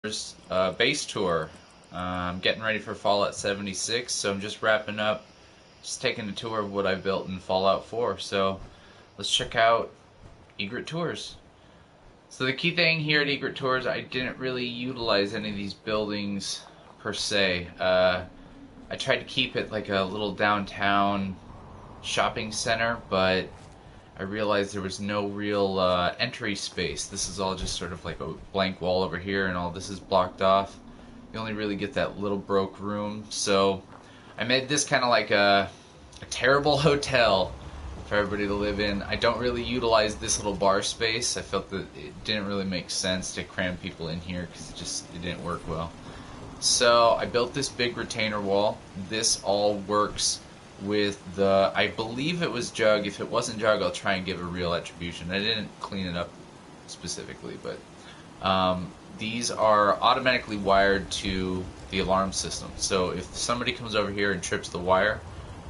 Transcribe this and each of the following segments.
Base tour. I'm getting ready for Fallout 76, so I'm just wrapping up, just taking a tour of what I built in Fallout 4. So let's check out Egret Tours. So the key thing here at Egret Tours, I didn't really utilize any of these buildings per se. I tried to keep it like a little downtown shopping center, but I realized there was no real entry space. This is all just sort of like a blank wall over here, and all this is blocked off. You only really get that little broke room. So I made this kind of like a terrible hotel for everybody to live in. I don't really utilize this little bar space. I felt that it didn't really make sense to cram people in here because it didn't work well. So I built this big retainer wall. This all works with the, I believe it was Jug. If it wasn't Jug, I'll try and give a real attribution. I didn't clean it up specifically, but these are automatically wired to the alarm system. So if somebody comes over here and trips the wire,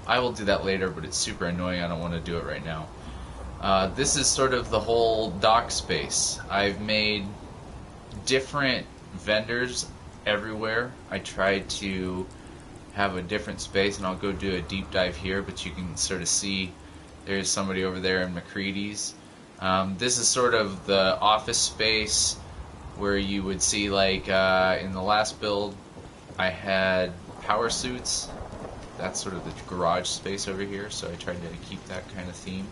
I will do that later, but it's super annoying. I don't want to do it right now. This is sort of the whole dock space. I've made different vendors everywhere. I tried to have a different space, and I'll go do a deep dive here, but you can sort of see there's somebody over there in MacCready's. This is sort of the office space where you would see, like in the last build I had power suits. That's sort of the garage space over here, so I tried to keep that kind of theme.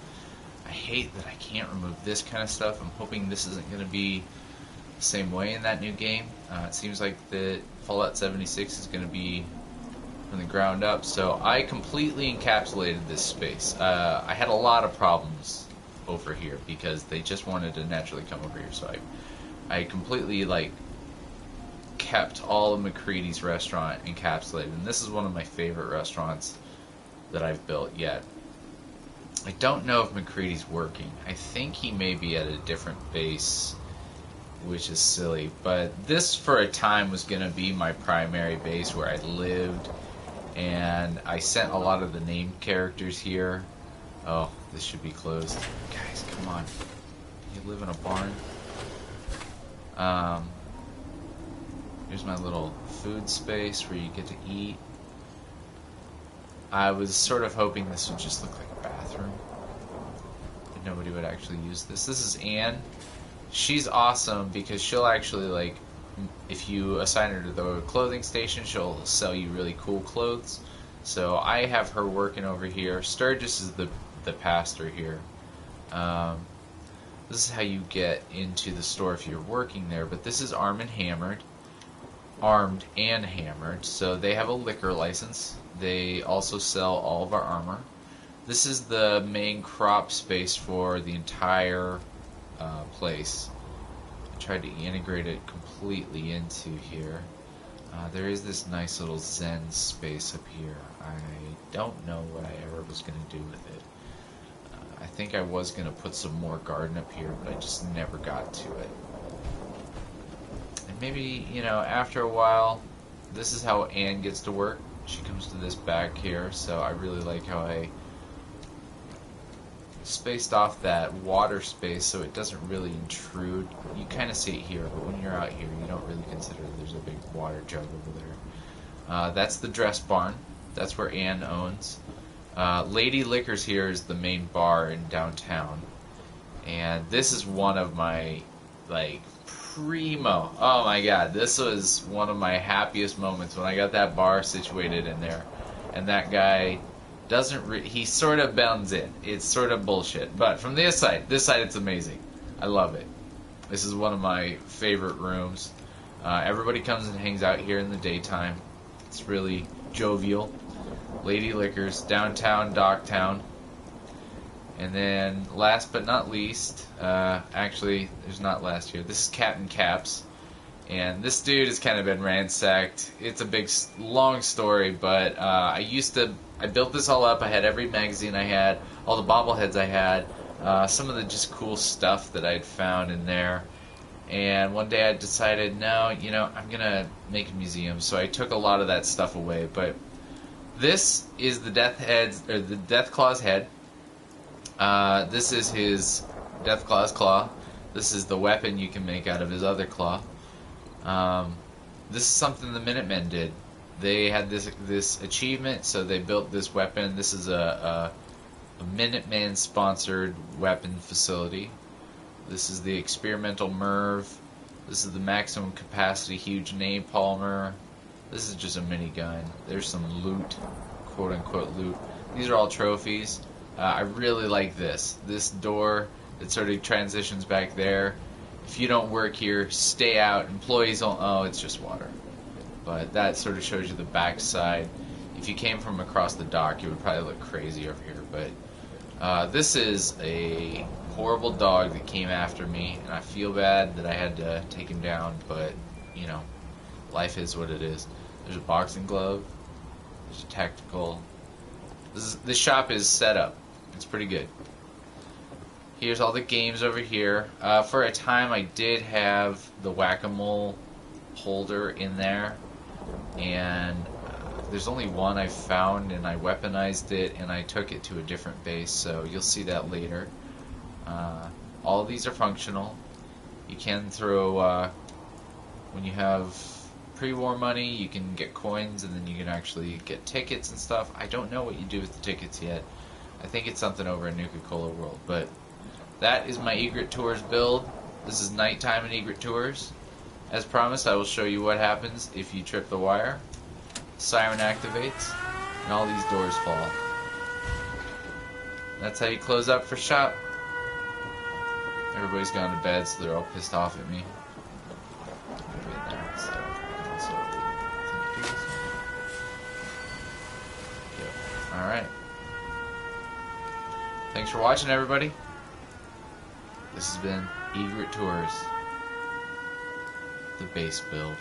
I hate that I can't remove this kind of stuff. I'm hoping this isn't going to be the same way in that new game. It seems like the Fallout 76 is going to be from the ground up, so I completely encapsulated this space. I had a lot of problems over here because they just wanted to naturally come over here, so I completely kept all of MacCready's restaurant encapsulated, and this is one of my favorite restaurants that I've built yet. I don't know if MacCready's working. I think he may be at a different base, which is silly, but this for a time was going to be my primary base where I lived, and I sent a lot of the named characters here. Oh, this should be closed. Guys, come on. You live in a barn? Here's my little food space where you get to eat. I was sort of hoping this would just look like a bathroom, but nobody would actually use this. This is Anne. She's awesome because she'll actually, if you assign her to the clothing station, she'll sell you really cool clothes. So I have her working over here. Sturgis is the pastor here. This is how you get into the store if you're working there, but this is Armed and Hammered, so they have a liquor license. They also sell all of our armor. This is the main crop space for the entire place. I tried to integrate it completely into here. There is this nice little zen space up here. I don't know what I ever was going to do with it. I think I was going to put some more garden up here, but I just never got to it. And maybe, after a while, this is how Anne gets to work. She comes to this back here, so I really like how I spaced off that water space so it doesn't really intrude. You kind of see it here, but when you're out here, you don't really consider there's a big water jug over there. That's the dress barn. That's where Anne owns. Lady Liquors here is the main bar in downtown, and this is one of my primo. Oh my god, this was one of my happiest moments when I got that bar situated in there, and that guy doesn't. He sort of bends in. It's sort of bullshit, but from this side it's amazing. I love it. This is one of my favorite rooms. Everybody comes and hangs out here in the daytime. It's really jovial. Lady Liquors, downtown, Docktown. And then, last but not least, actually, there's not last here. This is Captain Caps. And this dude has kind of been ransacked. It's a big, long story, but I built this all up. I had every magazine I had, all the bobbleheads I had, some of the just cool stuff that I'd found in there. And one day I decided, no, I'm going to make a museum. So I took a lot of that stuff away, but this is the Deathclaw's head. This is his Deathclaw's claw. This is the weapon you can make out of his other claw. This is something the Minutemen did. They had this achievement, so they built this weapon. This is a Minuteman sponsored weapon facility. This is the experimental MIRV. This is the maximum capacity huge napalmer. This is just a minigun. There's some loot, quote unquote loot. These are all trophies. I really like this. This door that sort of transitions back there. If you don't work here, stay out. Employees don't. Oh, it's just water. But that sort of shows you the backside. If you came from across the dock, it would probably look crazy over here. But this is a horrible dog that came after me, and I feel bad that I had to take him down, but, you know, life is what it is. There's a boxing glove. There's a tactical. This shop is set up. It's pretty good. Here's all the games over here. For a time, I did have the whack-a-mole holder in there, and there's only one I found, and I weaponized it, and I took it to a different base, so you'll see that later. All of these are functional. You can throw, when you have pre-war money, you can get coins, and then you can actually get tickets and stuff. I don't know what you do with the tickets yet. I think it's something over in Nuka-Cola World, but that is my Egret Tours build. This is nighttime in Egret Tours. As promised, I will show you what happens if you trip the wire. Siren activates, and all these doors fall. That's how you close up for shop. Everybody's gone to bed, so they're all pissed off at me. Alright. Thanks for watching, everybody. This has been Egret Tours, the base build.